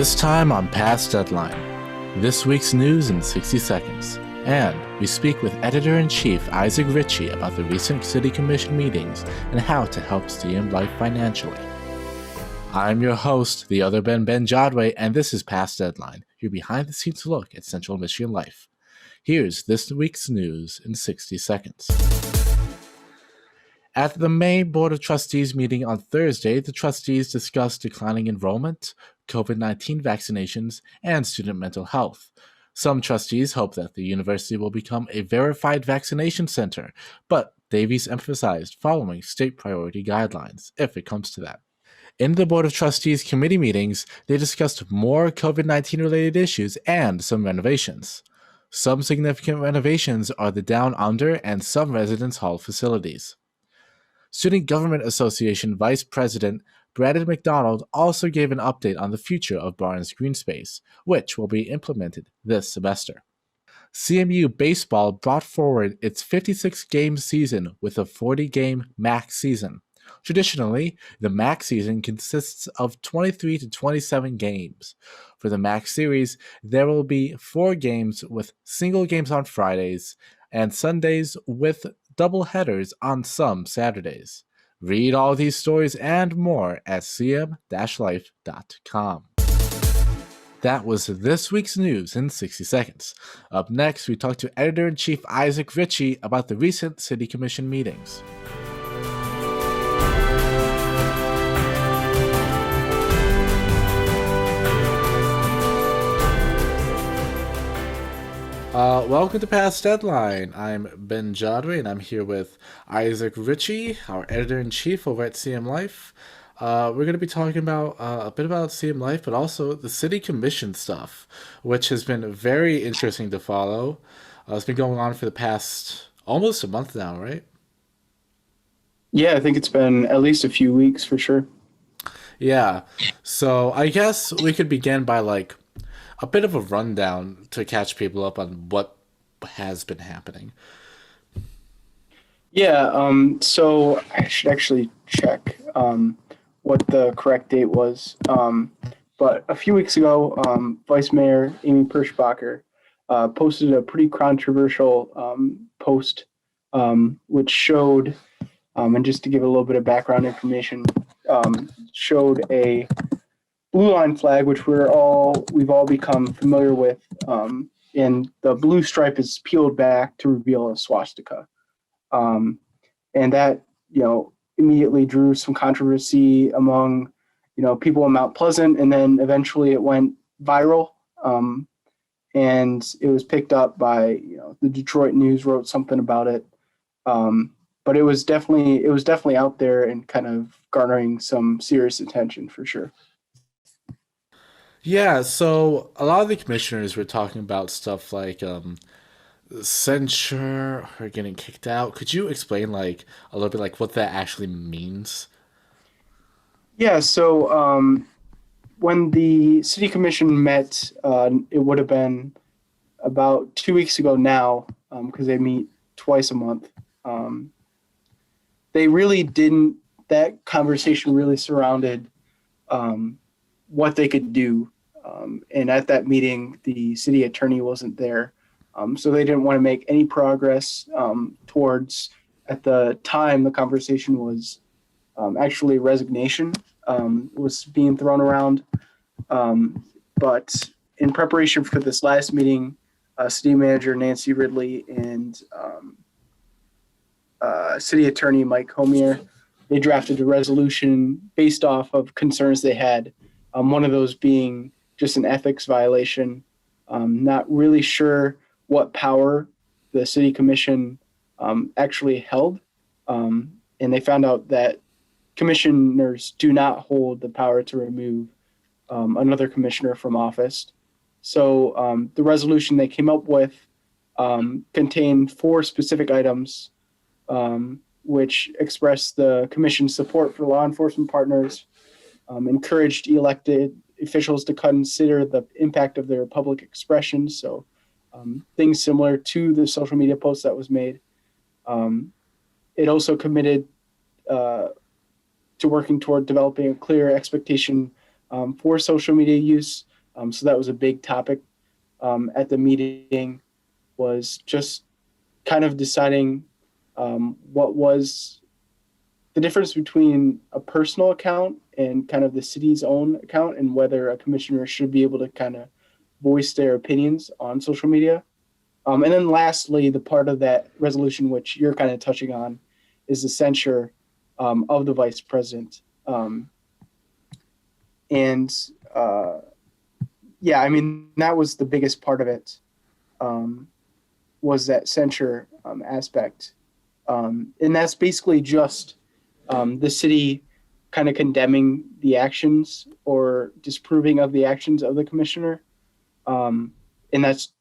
This time on Past Deadline, this week's news in 60 seconds, and we speak with Editor-in-Chief Isaac Ritchie about the recent City Commission meetings and how to help CM Life financially. I'm your host, the other Ben Jadwe, and this is Past Deadline, your behind-the-scenes look at Central Michigan life. Here's this week's news in 60 seconds. At the May Board of Trustees meeting on Thursday, the trustees discussed declining enrollment, COVID-19 vaccinations, and student mental health. Some trustees hope that the university will become a verified vaccination center, but Davies emphasized following state priority guidelines, if it comes to that. In the Board of Trustees committee meetings, they discussed more COVID-19 related issues and some renovations. Some significant renovations are the Down Under and some residence hall facilities. Student Government Association Vice President Brandon McDonald also gave an update on the future of Barnes Green Space, which will be implemented this semester. CMU Baseball brought forward its 56-game season with a 40-game MAC season. Traditionally, the MAC season consists of 23 to 27 games. For the MAC series, there will be 4 games with single games on Fridays and Sundays with double headers on some Saturdays. Read all these stories and more at cm-life.com. That was this week's news in 60 seconds. Up next, we talk to Editor-in-Chief Isaac Ritchie about the recent City Commission meetings. Welcome to Past Deadline. I'm Ben Jadwe, and I'm here with Isaac Ritchie, our Editor-in-Chief over at CM Life. We're going to be talking about a bit about CM Life, but also the City Commission stuff, which has been very interesting to follow. It's been going on for the past almost a month now, right? Yeah, I think it's been at least a few weeks for sure. Yeah. So I guess we could begin by a bit of a rundown to catch people up on what has been happening. Yeah, so I should actually check what the correct date was. But a few weeks ago, Vice Mayor Amy Perschbacher posted a pretty controversial post, which showed, and just to give a little bit of background information, showed a blue line flag, which we've all become familiar with, and the blue stripe is peeled back to reveal a swastika, and that immediately drew some controversy among people in Mount Pleasant, and then eventually it went viral, and it was picked up by the Detroit News wrote something about it, but it was definitely out there and kind of garnering some serious attention for sure. Yeah, so a lot of the commissioners were talking about stuff like censure or getting kicked out. Could you explain a little bit what that actually means? Yeah, so when the City Commission met, it would have been about 2 weeks ago now, because they meet twice a month. That conversation really surrounded what they could do. And at that meeting, the city attorney wasn't there. So they didn't want to make any progress towards, at the time, the conversation was actually resignation was being thrown around. But in preparation for this last meeting, City Manager Nancy Ridley and City Attorney Mike Homier, they drafted a resolution based off of concerns they had. One of those being just an ethics violation. Not really sure what power the City Commission actually held. And they found out that commissioners do not hold the power to remove another commissioner from office. So the resolution they came up with contained 4 specific items, which expressed the commission's support for law enforcement partners, encouraged elected officials to consider the impact of their public expression. So things similar to the social media post that was made. It also committed to working toward developing a clear expectation for social media use So that was a big topic at the meeting, was just kind of deciding what was the difference between a personal account and kind of the city's own account, and whether a commissioner should be able to kind of voice their opinions on social media. And then lastly, the part of that resolution which you're kind of touching on is the censure of the vice president. And yeah, I mean, that was the biggest part of it, was that censure aspect. And that's basically just the city kind of condemning the actions or disproving of the actions of the commissioner. And that's,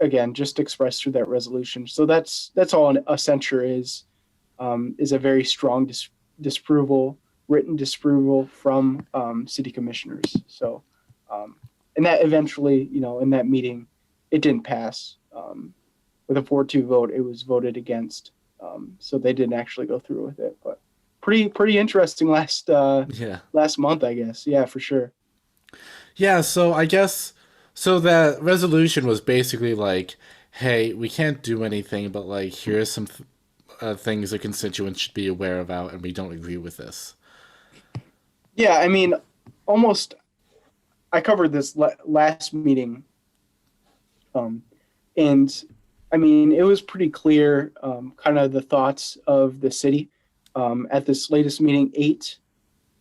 again, just expressed through that resolution. So that's all a censure is a very strong disapproval, written disapproval from city commissioners. So, and that eventually, in that meeting, it didn't pass. With a 4-2 vote, it was voted against. So they didn't actually go through with it. But pretty interesting last month, I guess. Yeah, for sure. Yeah, so I guess so that resolution was basically like, hey, we can't do anything, but like here's some things the constituents should be aware about, and we don't agree with this. Yeah, I mean, almost. I covered this last meeting, and I mean, it was pretty clear, kind of the thoughts of the city. At this latest meeting, 8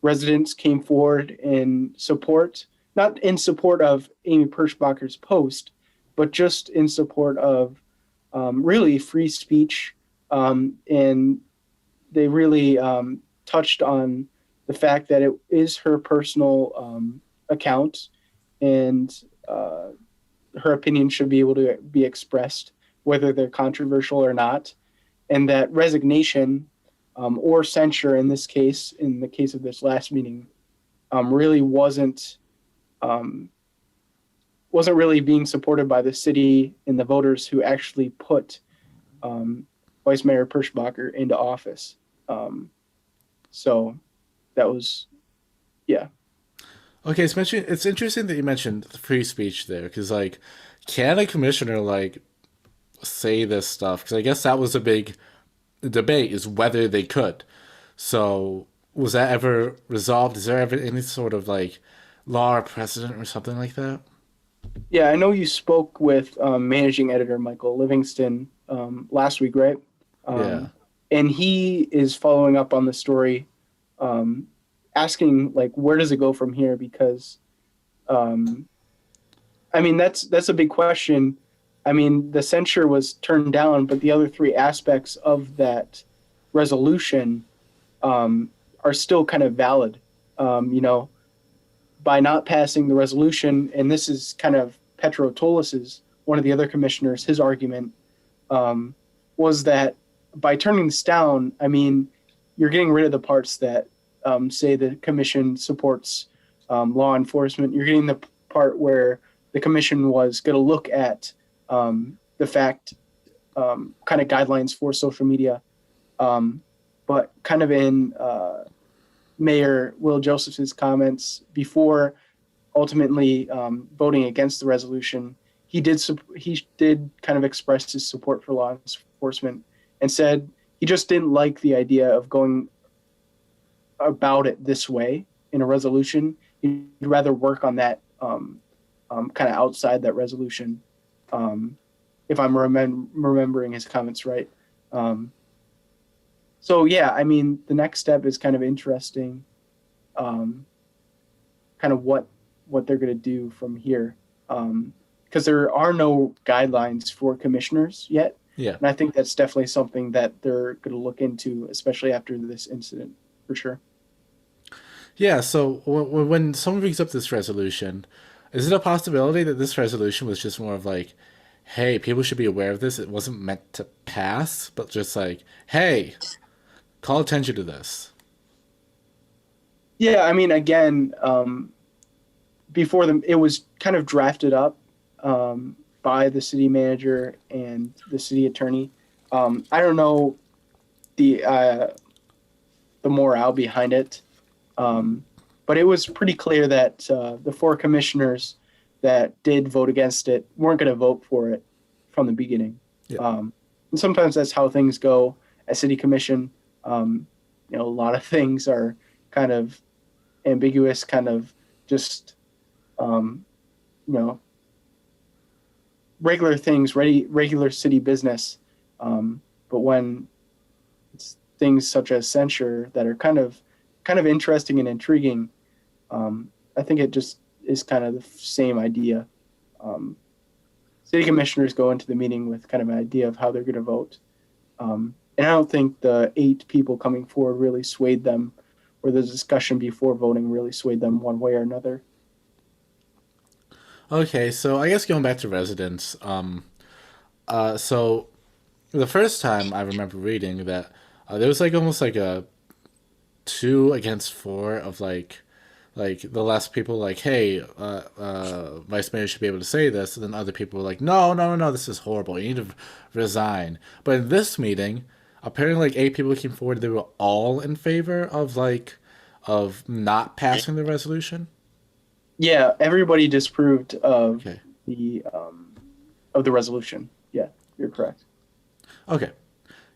residents came forward in support, not in support of Amy Perschbacher's post, but just in support of really free speech. And they really touched on the fact that it is her personal account, and her opinion should be able to be expressed, whether they're controversial or not, and that resignation or censure in this case, in the case of this last meeting, really wasn't really being supported by the city and the voters who actually put Vice Mayor Perschbacher into office. So that was, yeah. Okay, it's interesting that you mentioned free speech there, because like, can a commissioner like say this stuff? Because I guess that was a big debate, is whether they could. So was that ever resolved? Is there ever any sort of like law or precedent or something like that? Yeah, I know you spoke with managing editor Michael Livingston last week, right? Yeah. And he is following up on the story, asking like, where does it go from here? Because, I mean, that's a big question. I mean, the censure was turned down, but the other 3 aspects of that resolution are still kind of valid. By not passing the resolution, and this is kind of Petro Tolis's, one of the other commissioners, his argument was that by turning this down, I mean, you're getting rid of the parts that say the commission supports law enforcement. You're getting the part where the commission was going to look at the fact, kind of guidelines for social media, but kind of in Mayor Will Joseph's comments before ultimately voting against the resolution, he did kind of express his support for law enforcement, and said he just didn't like the idea of going about it this way in a resolution. He'd rather work on that kind of outside that resolution, if I'm remembering his comments right. So yeah, I mean, the next step is kind of interesting, kind of what they're going to do from here, because there are no guidelines for commissioners yet. Yeah. And I think that's definitely something that they're going to look into, especially after this incident, for sure. Yeah, so when someone brings up this resolution, is it a possibility that this resolution was just more of like, hey, people should be aware of this? It wasn't meant to pass, but just like, hey, call attention to this. Yeah, I mean, again, before them, it was kind of drafted up by the city manager and the city attorney. I don't know the morale behind it, but it was pretty clear that the 4 commissioners that did vote against it weren't going to vote for it from the beginning. Yeah. And sometimes that's how things go at city commission. A lot of things are kind of ambiguous, kind of just um, you know regular things, regular city business. But when it's things such as censure that are kind of interesting and intriguing, I think it just is kind of the same idea. Um, City commissioners go into the meeting with kind of an idea of how they're going to vote. And I don't think the 8 people coming forward really swayed them, or the discussion before voting really swayed them one way or another. Okay, so I guess going back to residents, so the first time I remember reading that there was like almost like a 2 against 4 of like the less people like, hey, vice mayor should be able to say this, and then other people were like, no, no, no, no, this is horrible. You need to resign. But in this meeting, apparently like 8 people came forward. They were all in favor of not passing the resolution. Yeah, everybody disapproved Okay. the resolution. Yeah, you're correct. Okay.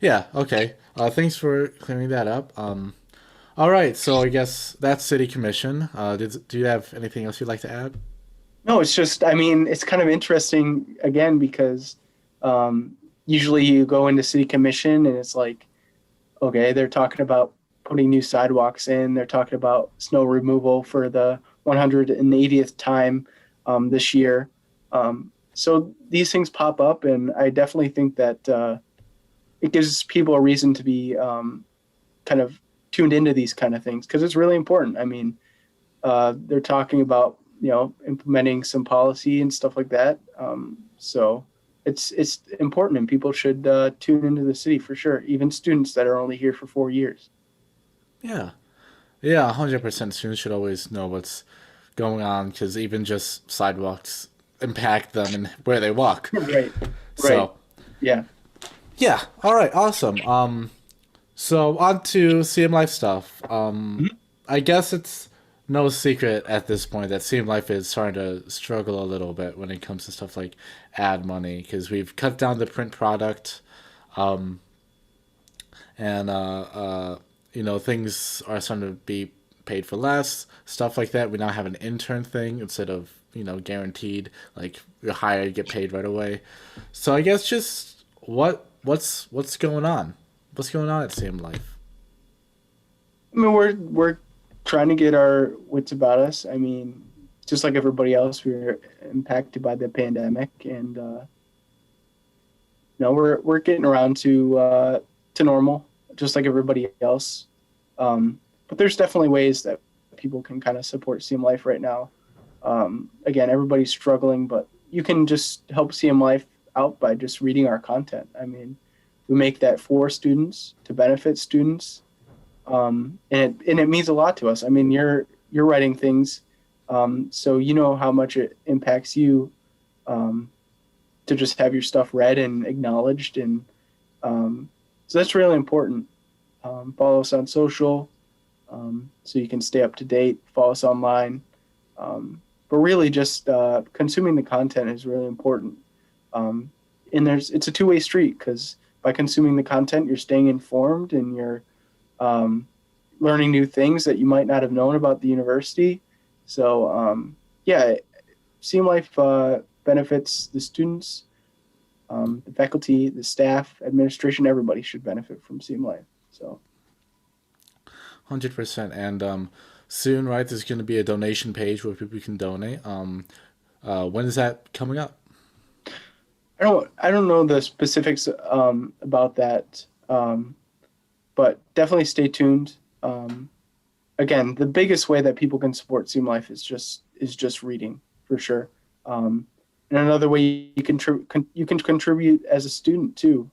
Yeah. Okay. Thanks for clearing that up. All right. So I guess that's city commission. Do you have anything else you'd like to add? No, it's just, I mean, it's kind of interesting again because usually you go into city commission and it's like, okay, they're talking about putting new sidewalks in. They're talking about snow removal for the 180th time this year. So these things pop up, and I definitely think that it gives people a reason to be kind of tuned into these kind of things because it's really important. I mean, they're talking about implementing some policy and stuff like that. So it's important, and people should tune into the city for sure. Even students that are only here for 4 years. Yeah. Yeah. 100%. Students should always know what's going on because even just sidewalks impact them and where they walk. Right. Right. So Yeah. yeah. All right. Awesome. So on to CM Life stuff. Mhm. I guess it's no secret at this point that CM Life is starting to struggle a little bit when it comes to stuff like ad money because we've cut down the print product, um, and things are starting to be paid for less, stuff like that. We now have an intern thing instead of guaranteed like you're hired, get paid right away. So I guess just what's going on? What's going on at CM Life? I mean, we're trying to get our wits about us. I mean, just like everybody else, we were impacted by the pandemic, and no, we're getting around to normal, just like everybody else. But there's definitely ways that people can kind of support CM Life right now. Again, everybody's struggling, but you can just help CM Life out by just reading our content. I mean, we make that for students to benefit students, and it means a lot to us. I mean, you're writing things, so you know how much it impacts you to just have your stuff read and acknowledged, and so that's really important. Follow us on social, so you can stay up to date. Follow us online, but really just consuming the content is really important. And it's a two-way street because by consuming the content, you're staying informed and you're learning new things that you might not have known about the university. So yeah, CM Life benefits the students, the faculty, the staff, administration. Everybody should benefit from CM Life. So 100%. And soon, right, there's going to be a donation page where people can donate. When is that coming up? I don't know the specifics about that, but definitely stay tuned. Again, the biggest way that people can support CM Life is just reading for sure. And another way you can contribute as a student too.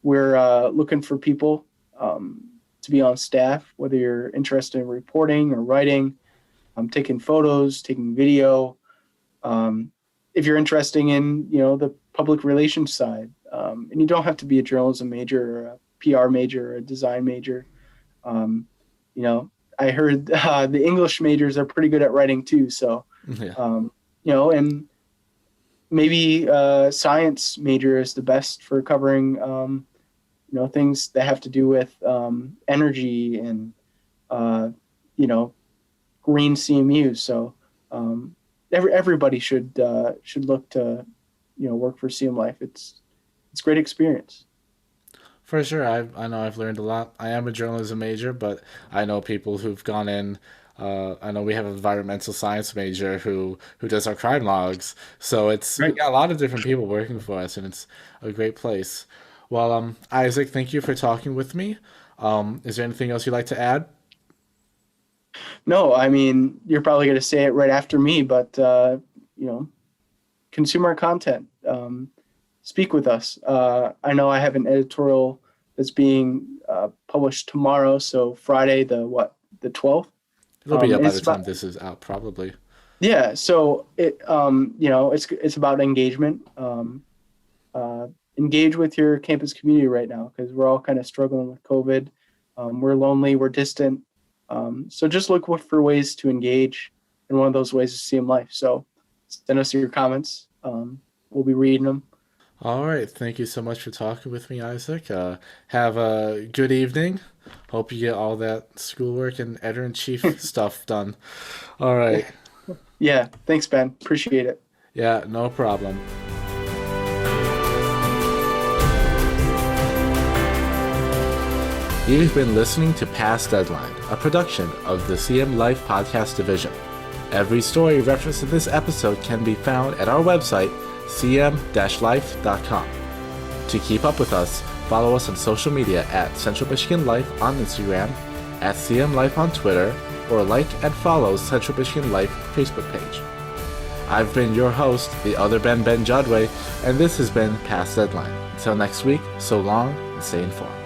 We're looking for people to be on staff, whether you're interested in reporting or writing, taking photos, taking video. If you're interested in the public relations side, and you don't have to be a journalism major or a PR major or a design major. Um, I heard the English majors are pretty good at writing too. So Yeah. and maybe science major is the best for covering things that have to do with energy and you know green CMUs. So everybody should look to work for CM Life. It's a great experience. For sure, I know I've learned a lot. I am a journalism major, but I know people who've gone in. I know we have an environmental science major who does our crime logs. So we Right. got a lot of different people working for us, and it's a great place. Well, Isaac, thank you for talking with me. Is there anything else you'd like to add? No, I mean you're probably going to say it right after me, but you know, consume our content. Speak with us. I know I have an editorial that's being published tomorrow, so Friday the 12th. It'll be up And by it's the time about this is out, probably. yeah. So it's about engagement. Uh, Engage with your campus community right now because we're all kind of struggling with COVID. We're lonely. We're distant. So just look for ways to engage, and one of those ways is CM Life. So send us your comments. We'll be reading them. All right. Thank you so much for talking with me, Isaac. Have a good evening. Hope you get all that schoolwork and editor in chief stuff done. All right. Yeah. Thanks, Ben. Appreciate it. Yeah, no problem. You've been listening to Past Deadline, a production of the CM Life Podcast Division. Every story referenced in this episode can be found at our website, cm-life.com. To keep up with us, follow us on social media at Central Michigan Life on Instagram, at CM Life on Twitter, or like and follow Central Michigan Life Facebook page. I've been your host, the other Ben Jodway, and this has been Past Deadline. Until next week, so long and stay informed.